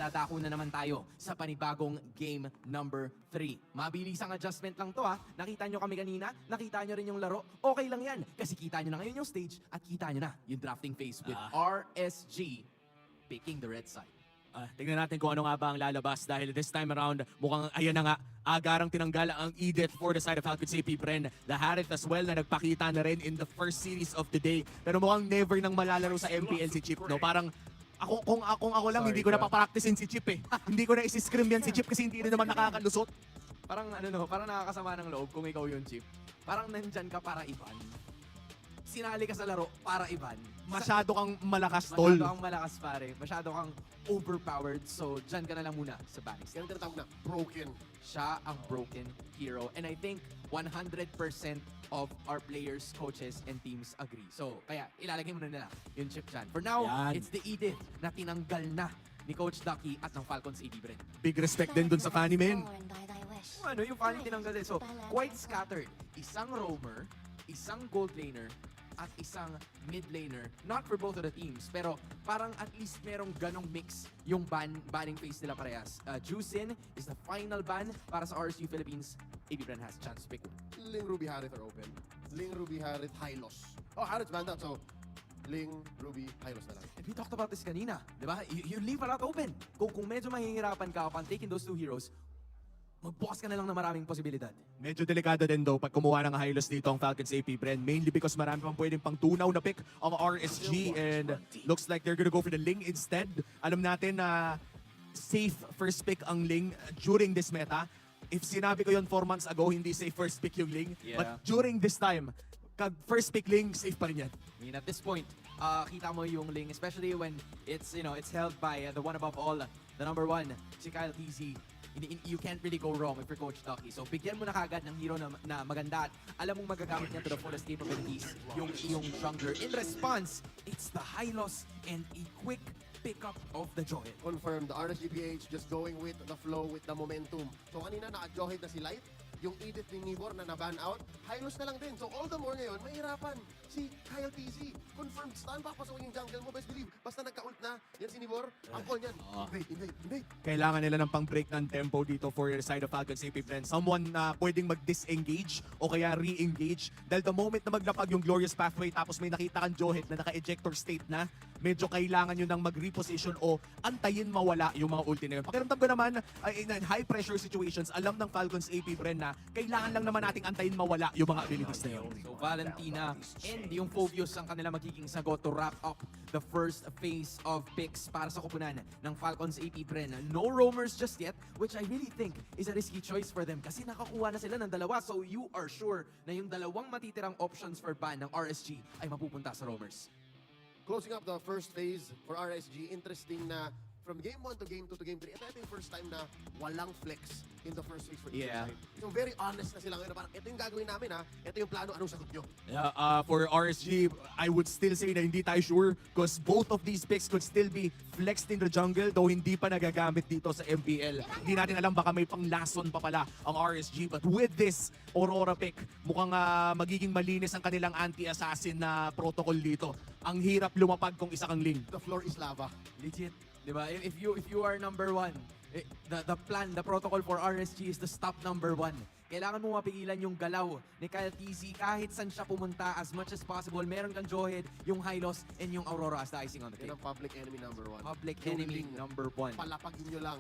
dadako na naman tayo sa panibagong game number 3. Mabilis ang adjustment lang to ha. Nakita nyo kami kanina, nakita nyo rin yung laro. Okay lang yan, kasi kita nyo na ngayon yung stage at kita nyo na yung drafting phase with RSG picking the red side. Tingnan natin kung ano nga ba ang lalabas dahil this time around mukhang ayan na nga agarang tinanggal ang Edith for the side of Falcons AP Bren. The Harith as well na nagpakita na rin in the first series of the day. Pero mukhang never nang malalaro sa MPL si Chip, no? Parang kung ako lang, hindi ko na papracticein si Chip eh. Hindi ko na isi-scrim yan si Chip kasi hindi rin naman nakakalusot. Parang parang nakakasama ng loob kung ikaw yung Chip. Parang nandyan ka para iban. Sinali ka sa laro para iban. Masyado kang malakas, tol. Masyado kang malakas, pare. Masyado kang overpowered. So, dyan ka na lang muna sa backs. Yan ang tinatawag na broken. Siya ang broken hero. And I think 100% of our players, coaches, and teams agree. So, kaya ilalagay mo na nila yung Chip dyan. For now, Yan. it's the Edith na tinanggal na ni Coach Ducky at ng Falcons AD Bren. Big respect din dun sa Fanny Men. Yung Fanny tinanggal din. So, quite scattered. Isang roamer, isang gold laner, at isang mid laner. Not for both of the teams, pero parang at least merong ganong mix yung banning phase nila parehas. Juicin is the final ban para sa RSG Philippines. AB Bren has chance to pick one. Ling, Ruby, Harith are open. Ling, Ruby, Harith, Hylos. Oh, Harith's banned out, so Ling, Ruby, Hylos na lang. And we talked about this kanina, di ba? You leave a lot open. Kung medyo mahihirapan ka upon taking those two heroes, mag-boss ka na lang na maraming posibilidad. Medyo delikado din daw pag kumuha ng highlos dito ang Falcons AP Bren. Mainly because marami pang pwedeng pang tunaw na pick ang RSG and looks like they're gonna go for the Ling instead. Alam natin na safe first pick ang Ling during this meta. If sinabi ko yun 4 months ago, hindi safe first pick yung Ling. Yeah. But during this time, kag first pick Ling, safe pa rin yan. I mean, at this point, kita mo yung Ling, especially when it's held by the one above all, the number 1, si Kyle TZ. You can't really go wrong if you're Coach Ducky. So, bigyan mo na kagad ng hero na maganda at alam mong magagamit niya to the fullest capabilities yung iyong jungler. In response, it's the Hylos and a quick pickup of the Joy. Confirmed, the RSGPH just going with the flow, with the momentum. So kanina naka-Johid na si Light, yung Edith ni Nibor na na-ban out, Hylos na lang din. So all the more ngayon, mahirapan si Kyle TZ. Confirmed, stun papasukin yung jungle mo, best believe. Basta nagka-ult na, yan si Nibor, ang call niyan. Invade. Kailangan nila ng pang-break ng tempo dito for the side of Falcons AP Bren. Someone na pwedeng mag-disengage o kaya re-engage. Dahil the moment na maglapag yung Glorious Pathway tapos may nakita kang Johit na naka-ejector state na, medyo kailangan nyo nang mag-reposition o antayin mawala yung mga ulti na yun. Pakiramdam ko naman, in high pressure situations, alam ng Falcons AP Bren na kailangan lang naman nating antayin mawala yung mga abilities na yun. So Valentina and yung Phobius ang kanila magiging sagot to wrap up the first phase of picks para sa kupunan ng Falcons AP Bren. No roamers just yet, which I really think is a risky choice for them kasi nakakuha na sila ng dalawa. So you are sure na yung dalawang matitirang options for ban ng RSG ay mapupunta sa roamers. Closing up the first phase for RSG, interesting na from game 1 to game 2 to game 3, ito yung first time na walang flex in the first phase for each Yeah. side. So very honest na sila ngayon. Parang ito yung gagawin namin ha. Ito yung plano, anong sagot nyo? Yeah, for RSG, I would still say na hindi tayo sure because both of these picks could still be flexed in the jungle though hindi pa nagagamit dito sa MPL. Hindi natin alam baka may pang-lason pa pala ang RSG but with this Aurora pick, mukhang magiging malinis ang kanilang anti-assassin na protocol dito. Ang hirap lumapag kung isa kang Ling. The floor is lava. Legit, di ba? If you are number 1, the plan, the protocol for RSG is to stop number 1. Kailangan mo mapigilan yung galaw ni Kyle TZ kahit saan siya pumunta as much as possible. Meron kang Johid, yung Hylos, and yung Aurora as the icing on the Yan cake. ang public enemy number 1. Public Yung enemy Ling, number 1. palapagin nyo lang.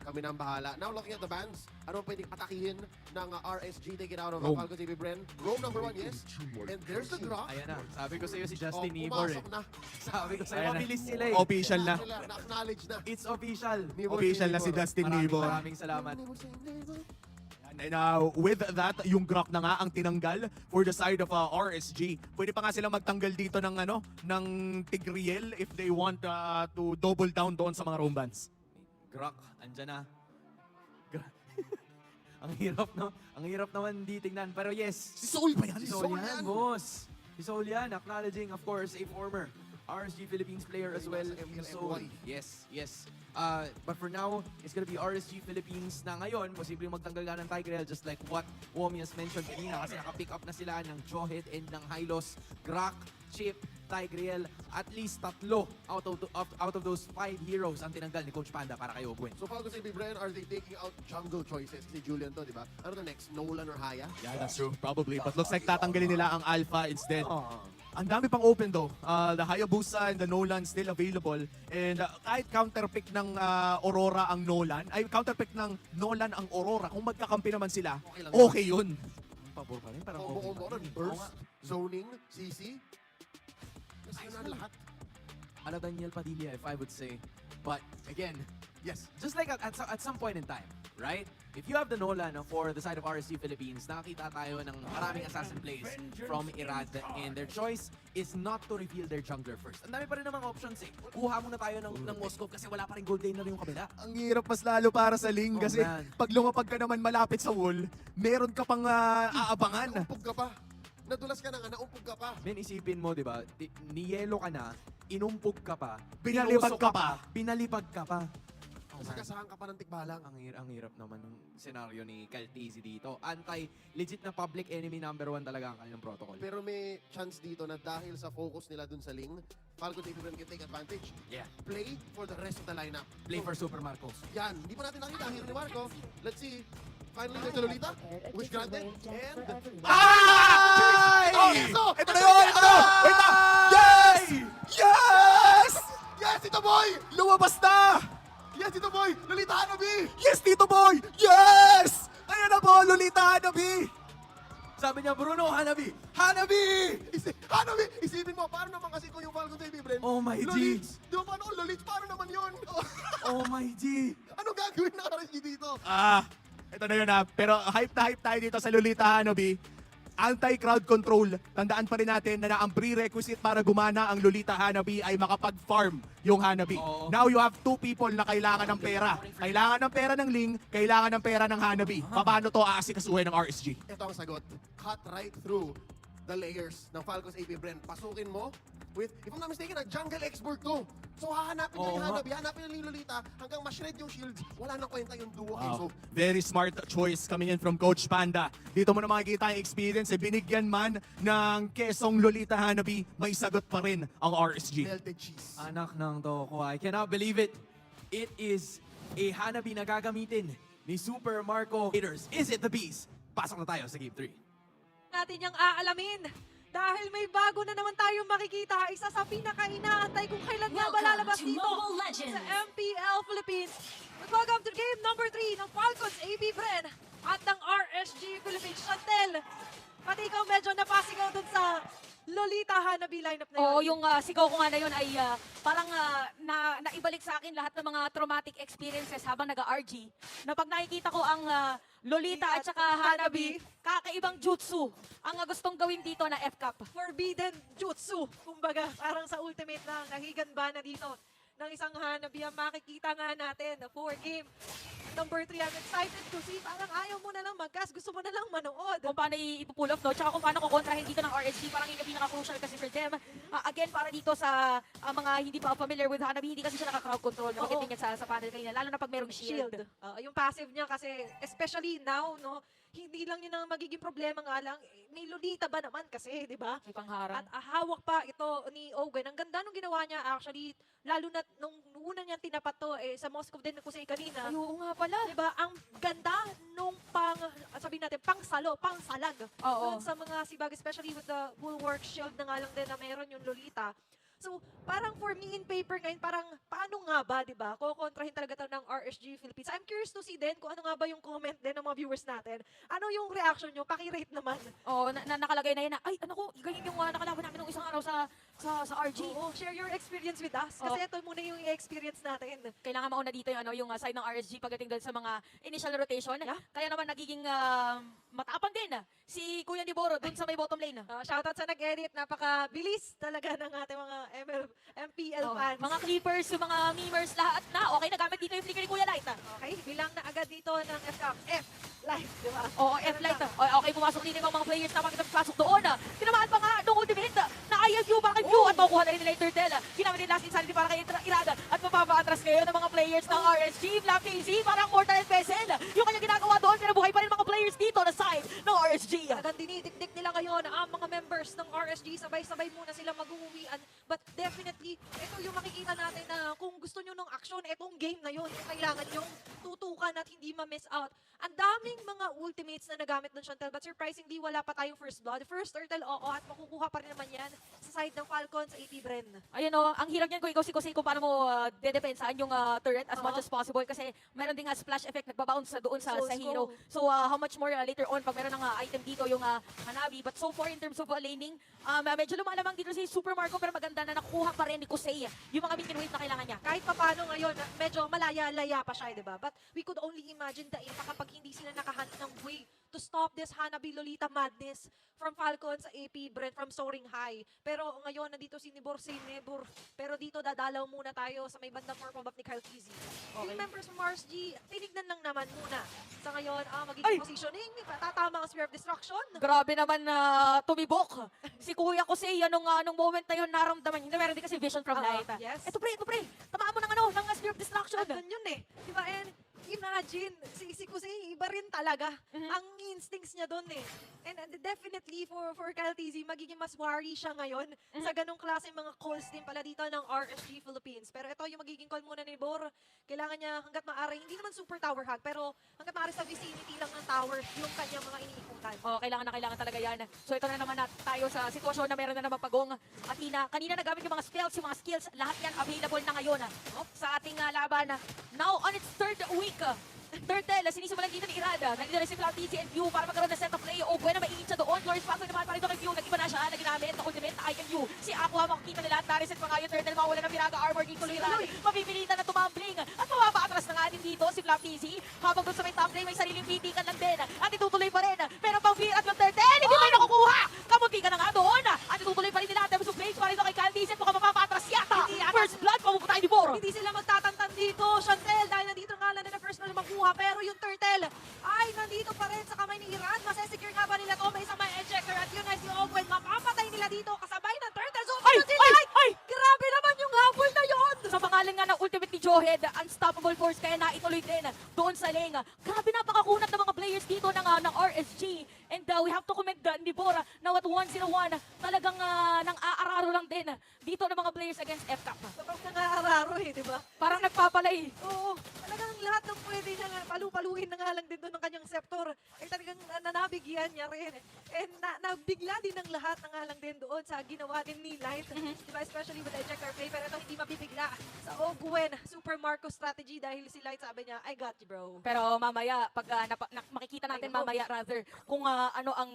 Kami nang bahala. Now looking at the bans, ano pwedeng atakihin ng RSG? Take it out of Roam. Falcons TV Bren. Roam number 1, yes. And there's the drop. Ayan na. Sabi ko sa iyo si Justin Oh, Nibor eh. pumasok na. Sabi ko sa iyo, Ayan na. mabilis sila eh. Official na. Na-acknowledge na. It's official. Nibor, Official na si Nibor. Justin Nibor. Maraming salamat. And with that, yung Grok na nga ang tinanggal for the side of RSG. Pwede pa nga silang magtanggal dito ng ng Tigreal if they want to double down doon sa mga roam bans. Grok, andyan na. Ang hirap, no? Ang hirap naman di tingnan. Pero yes, Si Soul ba yan? si Sol yan, boss. Si Sol yan, acknowledging, of course, a former RSG Philippines player as well. So, yes, yes. But for now, it's gonna be RSG Philippines na ngayon. Posibleng magtanggal nga ng Tigreal just like what Womi has mentioned kanina kasi naka-pick up na sila ng Johid and ng Hylos. Grok, Chip, Tigreal, at least 3 out of those 5 heroes ang tinanggal ni Coach Panda para kay Ogwin. So Falcons AB Bren, are they taking out jungle choices? Si Julian to, di ba? Ano to next? Nolan or Haya? Yeah, that's true. Probably. But looks like tatanggalin nila ang Alpha instead. Oh. Ang dami pang open though. The Hayabusa and the Nolan still available. And kahit counterpick ng Aurora ang Nolan, ay counterpick ng Nolan ang Aurora, kung magkakampi naman sila, Okay lang okay yun. Ang pabor pa rin, parang Combo-combo ron. Oo Burst, nga. zoning, CC. Kasi na lahat. Ala Daniel Padilla, if I would say. But again, Yes. just like at some point in time, right? If you have the Nolan for the side of RSG Philippines, nakakita tayo ng maraming assassin plays from Irad, and their choice is not to reveal their jungler first. Ang dami pa rin namang options eh. Kuha muna tayo ng Moskov kasi wala pa rin gold laner yung kabila. Ang hirap mas lalo para sa Ling Oh, kasi man. pag lumapag ka naman malapit sa wall, meron ka pang aabangan. Naumpog ka pa. Nadulas ka na nga, naumpog ka pa. Men, isipin mo, di ba? Niyelo ka na, inumpog ka pa, Binalibag tinusok ka pa. binalibag ka pa. Oh, man. Nasagasahan ka pa ng tikbalang. Ang hirap naman ng senaryo ni Kaltizi dito. Legit na public enemy number 1 talaga ang kanilang protocol. Pero may chance dito na dahil sa focus nila dun sa Ling, Falcons AB Bren can take advantage. Yeah. Play for the rest of the lineup. Play So, for Super Marcos. Yan, hindi pa natin nakita ang hero ni Marco. Let's see. Finally, there's a Lolita. Wish granted. And... Ay! Oh, eso! Ito na yun! Ito na! Wait lang! Yes! Yes! Yes, Tito Boy! Lumabas na! Yes, Tito Boy! Lolita Hanabi! Yes, Tito Boy! Yes! Ayan na po, Lolita Hanabi! Sabi niya, Bruno, Hanabi! Hanabi! Hanabi! Isipin mo, paano naman kasi kung yung Falcons AB Bren? Oh my G! Lolits! Di ba paano kung Lolits? Paano naman yun? Oh my G! Ano gagawin ng RSG dito? Ito na yun pero hype tayo dito sa Lolita Hanabi. Anti-crowd control. Tandaan pa rin natin na ang prerequisite para gumana ang Lolita Hanabi ay makapag-farm yung Hanabi. Oo. Now you have 2 people na kailangan ng pera. Kailangan ng pera ng Ling, kailangan ng pera ng Hanabi. Paano to aasikasuhin ng RSG? Ito ang sagot. Cut right through the layers ng Falcons AB Bren. Pasukin mo with, if I'm not mistaken, a jungle expert to. So hahanapin niya Oo yung nga. Hanabi, hanapin niya yung Lolita hanggang ma-shred yung shields. Wala nang kwenta yung duo. Wow. So, Very smart choice coming in from Coach Panda. Dito mo na makikita yung experience. Binigyan man ng kesong Lolita Hanabi, may sagot pa rin ang RSG. melted cheese. Anak ng toko, I cannot believe it. It is a Hanabi na gagamitin ni Super Marco. Haters, is it the Beast? Pasok na tayo sa Game 3. Natin yung aalamin. Dahil may bago na naman tayong makikita, isa sa pinaka-inaantay kung kailan nga ba lalabas to dito Mobile Legends. sa MPL Philippines. Welcome to game number 3 ng Falcons AB Bren at ng RSG Philippines. Chantel, pati ikaw medyo napasigaw dun sa Lolita Hanabi lineup na yun. Oo, yung sigaw ko nga na yun ay parang naibalik sa akin lahat ng mga traumatic experiences habang nag-RG. Na pag nakikita ko ang Lolita at saka Hanabi, kakaibang jutsu ang gustong gawin dito na FCAP. Forbidden Jutsu. Kumbaga, parang sa ultimate na nahiganba na dito ng isang Hanabi ang makikita nga natin for game number 3. I'm excited to see. Parang ayaw mo na lang mag-cast. Gusto mo na lang manood. Kung paano ipupull off, no? Tsaka kung paano kukontrahin dito ng RSG, parang yun yung pinaka-crucial kasi for them. Again, para dito sa mga hindi pa familiar with Hanabi, hindi kasi siya naka-crowd control. Nakikita Oo. niya sa panel kanina, lalo na pag merong shield. Yung passive niya kasi, especially now, no, hindi lang yun ang magiging problema nga lang. May Lolita ba naman kasi, di ba? May pangharang. At hawak pa ito ni Owen. Ang ganda nung ginawa niya actually, lalo na nung una niyang tinapat to, sa Moscow din ko sa kanina. Ay, oo nga pala. Diba, ang ganda nung sabihin natin, pangsalag. Oo. Dun sa mga sibag, especially with the bulwark shield na nga lang din na meron yung Lolita. So, parang for me in paper ngayon, parang paano nga ba, di ba? Kukontrahin talaga ito ng RSG Philippines. I'm curious to see din kung ano nga ba yung comment din ng mga viewers natin. Ano yung reaction nyo? Paki-rate naman. Oo, nakalagay na yun na, ay, ano ko, ganyan yung nakalaban namin nung isang araw sa RG. Oo, share your experience with us. Kasi ito muna yung i-experience natin. Kailangan mauna dito yung side ng RSG pagdating doon sa mga initial rotation. Yeah. Kaya naman nagiging matapang din si Kuya Diboro doon sa may bottom lane. Shoutout sa nag-edit. Napaka-bilis talaga ng ating mga MPL fans. Mga clippers, yung mga memers, lahat na. Okay, nagamit dito yung flicker ni Kuya Light. Okay, bilang na agad dito ng FCAP. F, live, di ba? Oo, F-Light. Okay, pumasok din yung mga players na makikipasok doon. Tinamaan pa nga nung ultimate na ILQ, bakit Q? At makukuha na rin nila yung turtle. Ginamit din last insanity para kay Irada. At mapapa-atras ngayon ng mga players ng RSG. Black KC, parang Mortal and Vessel. Yung kanyang ginagawa doon, pero buhay pa rin mga players dito na side ng RSG. Talagang dinidikdik nila ngayon ang mga members ng RSG. Sabay-sabay muna sila mag-uuwian. But definitely, ito yung makikita natin na kung gusto nyo ng action, itong game na yun, yung kailangan yung tutukan at hindi ma-miss out. Ang daming mga ultimates na nagamit ng Chantel, but surprisingly, wala pa tayong first blood. First turtle, oo, at makukuha pa rin naman yan sa side ng Falcons, AP Bren. Ayun o, ang hirap niyan kung ikaw si Kusei kung paano mo dedepensaan yung turret as much as possible kasi meron ding splash effect nagbabounce doon sa So, hero. So how much more later on pag meron ng item dito yung Hanabi. But so far in terms of laning, medyo lumalamang dito si Super Marco pero maganda na nakuha pa rin ni Kusei yung mga mid wave na kailangan niya. Kahit papano ngayon, medyo malaya-laya pa siya, di ba? But we could only imagine the impact kapag hindi sila nakahunt ng way to stop this Hanabi Lolita madness from Falcons, AP, Brent, from Soaring High. Pero ngayon, nandito si Nibor Nebur. Pero dito, dadalaw muna tayo sa may bandang purple buff ni Kyle Kizzy. Yung members from RSG, tinignan lang naman muna. Sa ngayon, magiging positioning, tatama ang Spear of Destruction. Grabe naman na tumibok. Si Kuya Kusei, nung moment na yun, naramdaman niya. Meron din kasi vision from light. Yes. Ito pre. Tamaan mo ng Spear of Destruction. Andun yun eh. Di ba? And imagine, si Kusei, iba rin talaga ang instincts niya doon eh. And definitely for Kyle TZ, magiging mas worry siya ngayon sa ganong klase mga calls din pala dito ng RSG Philippines. Pero ito yung magiging call muna ni Bor. Kailangan niya hanggat maaari, hindi naman super tower hack, pero hanggat maaari sa vicinity lang ng tower yung kanyang mga iniikutan. Oh, kailangan talaga yan. So ito na naman tayo sa sitwasyon na meron na naman pagong Athena. Kanina nagamit yung mga spells, yung mga skills, lahat yan available na ngayon sa ating laban. Now on its third week, Turtle, sinisimulan dito ni Irada. Nandito na si Cloud TC and View para magkaroon ng set of play. O buena, mainit siya doon. Glorious Pathway naman para dito kay View. Nag-iba na siya na ginamit na ultimate na IMU. Si Aqua, makikita nila at na-reset pa nga yung Turtle. Mawala ng Viraga armor dito ni Irada. Mapipilitan na tumambling. At mapapaatras na nga din dito si Cloud TC. Habang doon sa may top lane, may sariling pitikan lang din. At itutuloy pa rin. Pero pang fear at yung Turtle, hindi may nakukuha. Kamunti ka na nga doon. At itutuloy pa rin nila. Terms of place para dito kay Cloud TC. Mukhang mapapaatras yata. First blood, pamupunta ni Bor. Hindi sila magtatantan dito, Chantel, dahil nandito nga lang na first na makuha. Pero yung Turtle ay nandito pa rin sa kamay ni Iran. Masesecure nga ba nila to? May isang may ejector at yun ay si Ogwen. Mapapatay nila dito kasabay ng Turtle. So, Ay! Grabe naman yung habol na yun! Sa pangalan nga ng ultimate ni Johead, unstoppable force kaya naituloy din doon sa lane. Grabe napakakunat ng mga players dito ng RSG. And we have to commend ni Bora now at 1-0-1. Talagang nang aararo lang din dito ng mga players against FCAP. Sobrang nangaararo eh, di ba? Parang nagpapalay. Oo, talagang lahat ng pwede niya nga, palu-paluin na nga lang din doon ng kanyang scepter. Ay talagang nanabigyan niya rin. And nabigla din ng lahat na nga lang din doon sa ginawa din ni Light. Diba? Especially with the ejector play. Pero ito hindi mabibigla sa Ogwen Super Marco strategy dahil si Light sabi niya, I got you bro. Pero mamaya, pag makikita natin mamaya rather, kung ano ang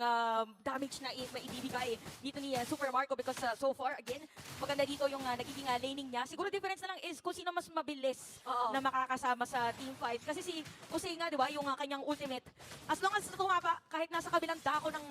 damage na maibibigay dito ni Super Marco because so far, again, maganda dito yung nagiging laning niya. Siguro difference na lang is kung sino mas mabilis Oo. na makakasama sa team fight. Kasi si Kusei nga, di ba, yung kanyang ultimate, as long as tumapa, kahit nasa kabilang dako ng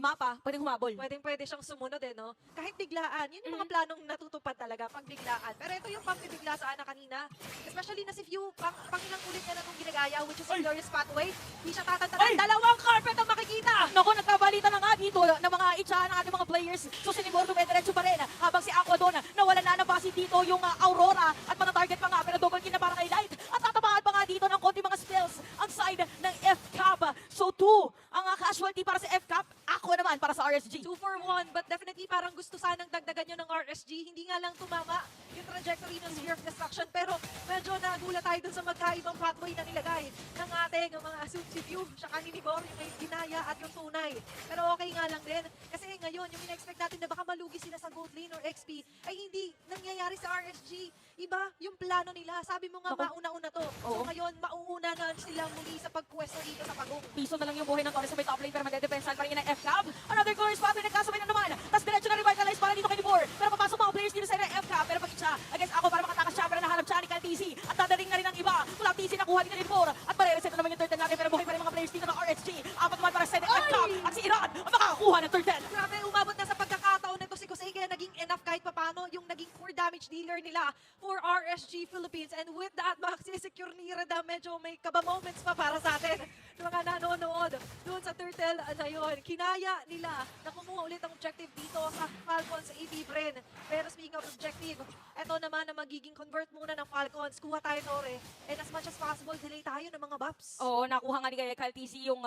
mapa, pwedeng humabol. Pwedeng-pwede siyang sumunod eh, no? Kahit biglaan. Yun yung mga planong natutupad talaga pag biglaan. Pero ito yung pagbibigla sa Ana kanina. Especially na si View, pangilang ulit niya na itong ginagaya, which is a glorious pathway. Hindi siya tatantanan. Dalawang carpet ang makikita! Naku, nagkabalita na nga dito ng mga itsa ng ating mga players. So si Nibor dumediretso pa rin habang si Aqua doon nawala na ng base dito yung Aurora at matatarget pa nga pero double kill na para kay Light at tatamaan pa nga dito ng konti mga spells ang side ng FCAP. So 2 ang casualty para sa FCAP, Aqua naman para sa RSG. 2 for 1, but definitely parang gusto sanang dagdagan yun ng RSG. Hindi nga lang tumama yung trajectory ng Sphere of Destruction, pero medyo nagulat tayo dun sa magkaibang pathway na nilagay ng ating mga si View, siya kanini Bor, yung may ginaya at yung tunay. Pero okay nga lang din, kasi ngayon, yung ina-expect natin na baka malugi sila sa gold lane or XP, ay hindi nangyayari sa RSG. Iba yung plano nila. Sabi mo nga, mauna-una to. So Oo. ngayon, mauuna na sila muli sa pagpwesto dito sa pagong. Piso na lang yung buhay ng Torres sa may top lane pero madedepensahan pa rin ng FCAP. Another glorious pathway nagkasabay na naman. Tapos diretso na revitalize para dito kay Nibor. Pero papasok mga players dito sa FCAP. Pero pag siya, against ako para makatakas siya pero nahanap siya ni Kyle TC. At dadaling na rin ang iba. Mula TC nakuha din na Nibor. At marireset na naman yung turtle natin pero buhay pa rin mga players dito ng RSG. Apat naman para sa FCAP. At si Iran ang makakakuha ng turtle. Grabe, umabot na sa pagkakataon nito si Kusei kaya naging enough kahit papano yung naging core damage dealer nila for RSG Philippines. And with that, magsisecure ni Rada, medyo may kaba moments pa para sa atin mga nanonood doon sa Turtle na yun. Kinaya nila na kumuha ulit ang objective dito sa Falcons AP Bren. Pero speaking of objective, eto naman na magiging convert muna ng Falcons. Kuha tayo, Tore. And as much as possible, delay tayo ng mga buffs. Oo, nakuha nga ni Kyle TC yung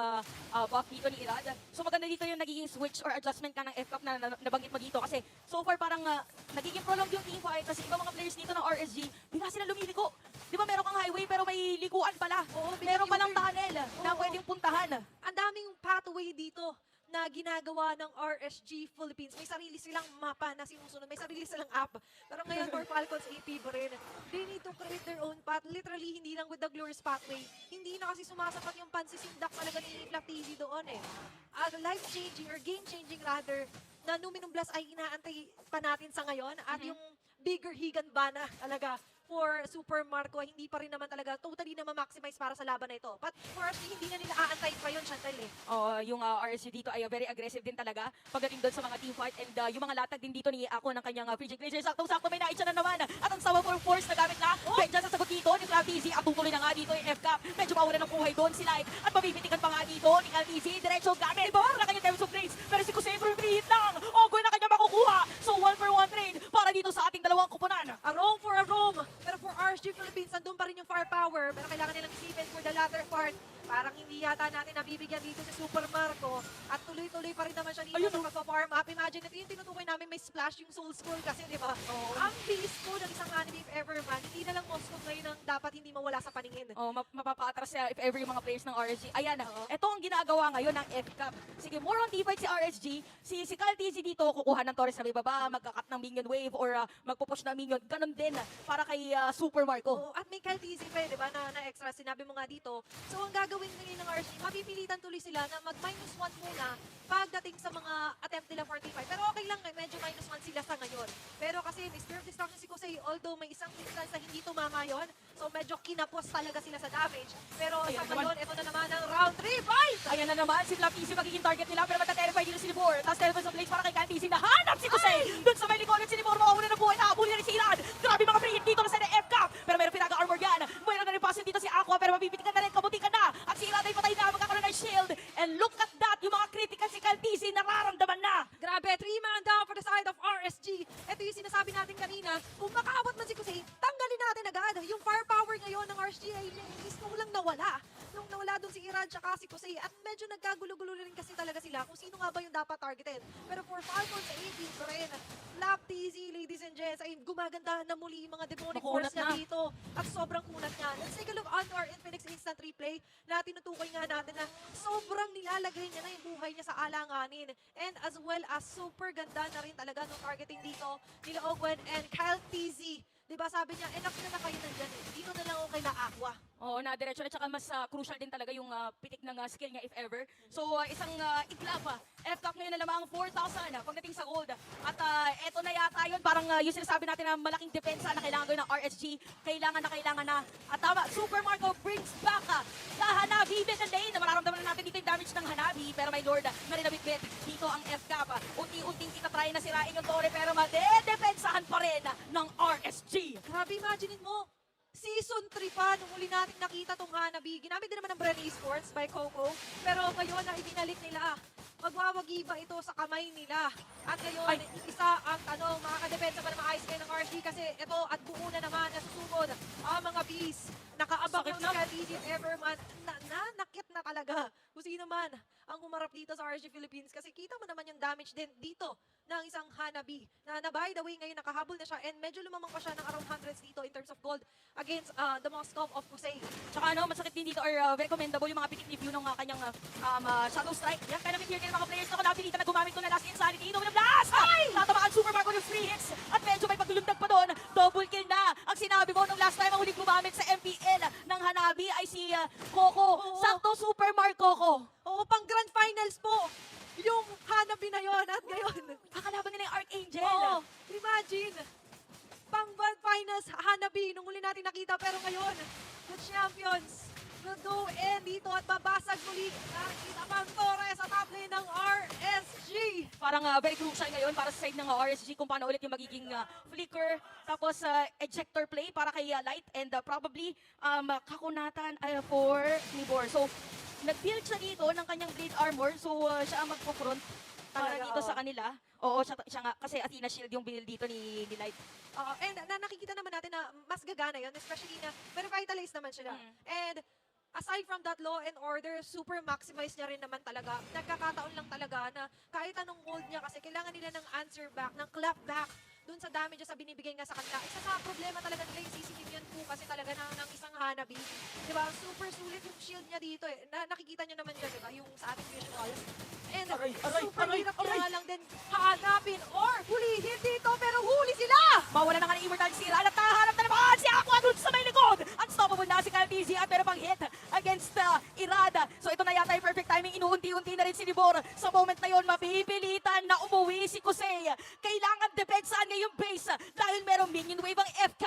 buff dito ni Irad. So maganda dito yung nagiging switch or adjustment ka ng F-Cup na nabanggit mo dito. Kasi so far parang nagiging prolonged yung team fight. Kasi ibang mga players dito ng RSG, bigla sila lumiliko. Di ba meron kang highway pero may likuan pala. Oo, Meron bigla palang yung- tunnel na Oo. pwedeng puntahan. Ang daming pathway dito na ginagawa ng RSG Philippines. May sarili silang mapa na sinusunod. May sarili silang app. Pero ngayon, for Falcons AP ba rin, they need to create their own path. Literally, hindi lang with the Glorious Pathway. Hindi na kasi sumasapat yung pansisindak talaga ni Flap TV doon eh. Life-changing or game-changing rather, na Numinum Blast ay inaantay pa natin sa ngayon. At yung bigger Higan Bana talaga for Super Marco, hindi pa rin naman talaga totally na ma-maximize para sa laban na ito. But for us, hindi na nila aantay pa yun, Chantal eh. Yung RSG dito ay very aggressive din talaga pagdating doon sa mga team fight and yung mga latag din dito ni Ako ng kanyang free Glacier. Saktong-sakto may naitsa na naman at ang sawa for force na gamit na. Medyo sa sagot dito ni LTZ at tutuloy na nga dito yung F-Cup. Medyo mawala ng buhay doon si Light at mabibitikan pa nga dito ni LTZ. Diretso gamit na kanyang Devils of Grace. Pero si Kusay for free hit lang. Ogoy na kanya makukuha. So 1-for-1 trade para dito sa ating dalawang kupunan. A roam for a roam. Pero for RSG Philippines, nandun pa rin yung firepower. Pero kailangan nilang isipin for the latter part. Parang hindi yata natin nabibigyan dito si Super Marco. At tuloy-tuloy pa rin naman siya dito Ayun, sa pagpa-farm up. Imagine, ito yung tinutukoy namin may splash yung Soul Scroll kasi, di ba? Ang bilis po ng isang anime if ever man. Hindi na lang Moscow ngayon ang dapat hindi mawala sa paningin. Mapapaatras if ever yung mga players ng RSG. Ayan, ito ang ginagawa ngayon ng F-Cup. Sige, more on D-fight si RSG. Si Kyle TZ dito, kukuha ng Torres na may baba, magkakat ng minion wave or magpupush na minion. Ganon din para kay Super Marco. Oo, at may Kaltizi pa, di ba, na extra, sinabi mo nga dito. So, ang gagawin ngayon ng RSG, mapipilitan tuloy sila na mag-1 muna pagdating sa mga attempt nila 45. Pero okay lang, medyo -1 sila sa ngayon. Pero kasi may Spirit of Destruction si Kusei, although may isang instance na hindi tumama yun, so medyo kinapos talaga sila sa damage. Pero Ayan sa naman. ngayon, ito na naman ang round 3 fight! Ayan na naman, si Flap TZ magiging target nila pero mataterify dito si Libor. Tapos Telephone of Blaze para kay Kyle TZ. Nahanap si Kusei! Doon sa may likonan si Libor, mawawala ng buhay. Nakabuli na rin si Iran. Grabe mga free hit dito na sa F-Cup. Pero meron pinaga armor yan. Mayroon na rin pasin dito si Aqua pero mabibitikan na rin, kabutikan na. At si Iran ay patay na, magkakaroon ng shield. And look at that, yung mga critical si Kyle TZ nararamdaman na. Grabe, 3-man down for the side of RSG. Ito yung sinasabi natin kanina. Kung makaabot man si Kusei, tanggalin natin agad. Yung firepower ngayon ng RSG ay mismo lang nawala. Nung nawala doon si Iran tsaka si Kusei. At medyo nagkagulo-gulo rin kasi talaga sila kung sino nga ba yung dapat targetin. Pero for Falcons sa 18 pa rin, Flap TZ, ladies and gents, ay gumaganda na muli yung mga demonic Makunat force niya na. dito. At sobrang kunat niya. Let's take a look on our Infinix Instant Replay na tinutukoy nga natin na sobrang nilalagay niya na yung buhay niya sa alanganin. And as well as super ganda na rin talaga nung targeting dito nila Ogwen and Kyle TZ. Diba sabi niya, enough na kayo nandyan eh. Dito na lang ako kay Aqua. Oo, na diretso na tsaka mas crucial din talaga yung pitik ng skill niya if ever. So isang iglap F-Cup ngayon na lamang 4,000 pagdating sa gold. At eto na yata yun, parang yung sinasabi natin na malaking depensa na kailangan gawin ng RSG. Kailangan na. At tama, Super Marco brings back the Hanabi bit and lane. Mararamdaman na natin dito yung damage ng Hanabi. Pero my lord, na rin bit dito ang F-Cup. Unti-unting itatry na sirain yung Tore pero madedepensahan pa rin ng RSG. Grabe, imagine mo. Season 3 pa, nung uli natin nakita tong Hanabi. Ginamit din naman ng Bren Esports by Coco. Pero ngayon na ibinalik nila. Magwawagi ba ito sa kamay nila? At ngayon, isa ang tanong, makakadepensa ba na maayos kayo ng RSG? Kasi ito at buo na naman, nasusugod ang mga bees. Nakaabang Sakit yung na. strategy if ever man. Nakit na talaga. Kung sino man ang humarap dito sa RSG Philippines. Kasi kita mo naman yung damage din dito ng isang Hanabi. Na by the way, ngayon nakahabol na siya and medyo lumamang pa siya ng around hundreds dito in terms of gold against the Moscow of Kusei. Tsaka masakit din dito or very commendable yung mga pitik ni View ng kanyang Shadow Strike. Yan, kaya namin ng mga players na napilitan na gumamit ko na last insanity. Inom ng blast! Tatamaan Super Marco yung free hits at medyo may paglulundag pa doon. Double kill na. Ang sinabi mo nung last time ang huling gumamit sa MPL ng Hanabi ay si Coco. Sakto Super Marco ko. Oo, pang grand finals po. Yung Hanabi na yon at ngayon. Kakalaban nila yung Archangel. Oo, imagine. Pang grand finals, Hanabi, nung huli natin nakita. Pero ngayon, the champions will go in dito at babasag muli. Nakikita pang Torres sa top lane ng RSG. Parang very crucial ngayon para sa side ng RSG kung paano ulit yung magiging flicker. Tapos ejector play para kay Light and probably kakunatan for Nibor. So nag-build siya dito ng kanyang blade armor, so siya ang magpo-front para Talaga, dito oo. sa kanila. Oo, siya nga, kasi Athena Shield yung build dito ni Light. And nakikita naman natin na mas gagana yun, especially na revitalize naman sila. Mm. And aside from that law and order, super maximize niya rin naman talaga. Nagkakataon lang talaga na kahit anong hold niya kasi kailangan nila ng answer back, ng clap back dun sa damage sa binibigay nga sa kanila. Isa sa problema talaga nila yung CCTV po kasi talaga ng isang Hanabi. Diba? Super sulit yung shield niya dito eh. Nakikita niyo naman dyan, diba? Yung sa ating visuals. And Aray, super aray, hirap aray. niya nga lang din hanapin or hulihin dito pero huli sila! Mawala na nga ng Immortal Zero at nahanap na naman si Aqua dun sa may likod. Unstoppable na si Kyle TZ at meron pang hit against Irada. So ito na yata yung perfect timing. Inuunti-unti na rin si Libor. Sa moment na yon, mapipilitan na umuwi si Kusei. Kailangan depensahan niya yung base dahil merong minion wave ang FK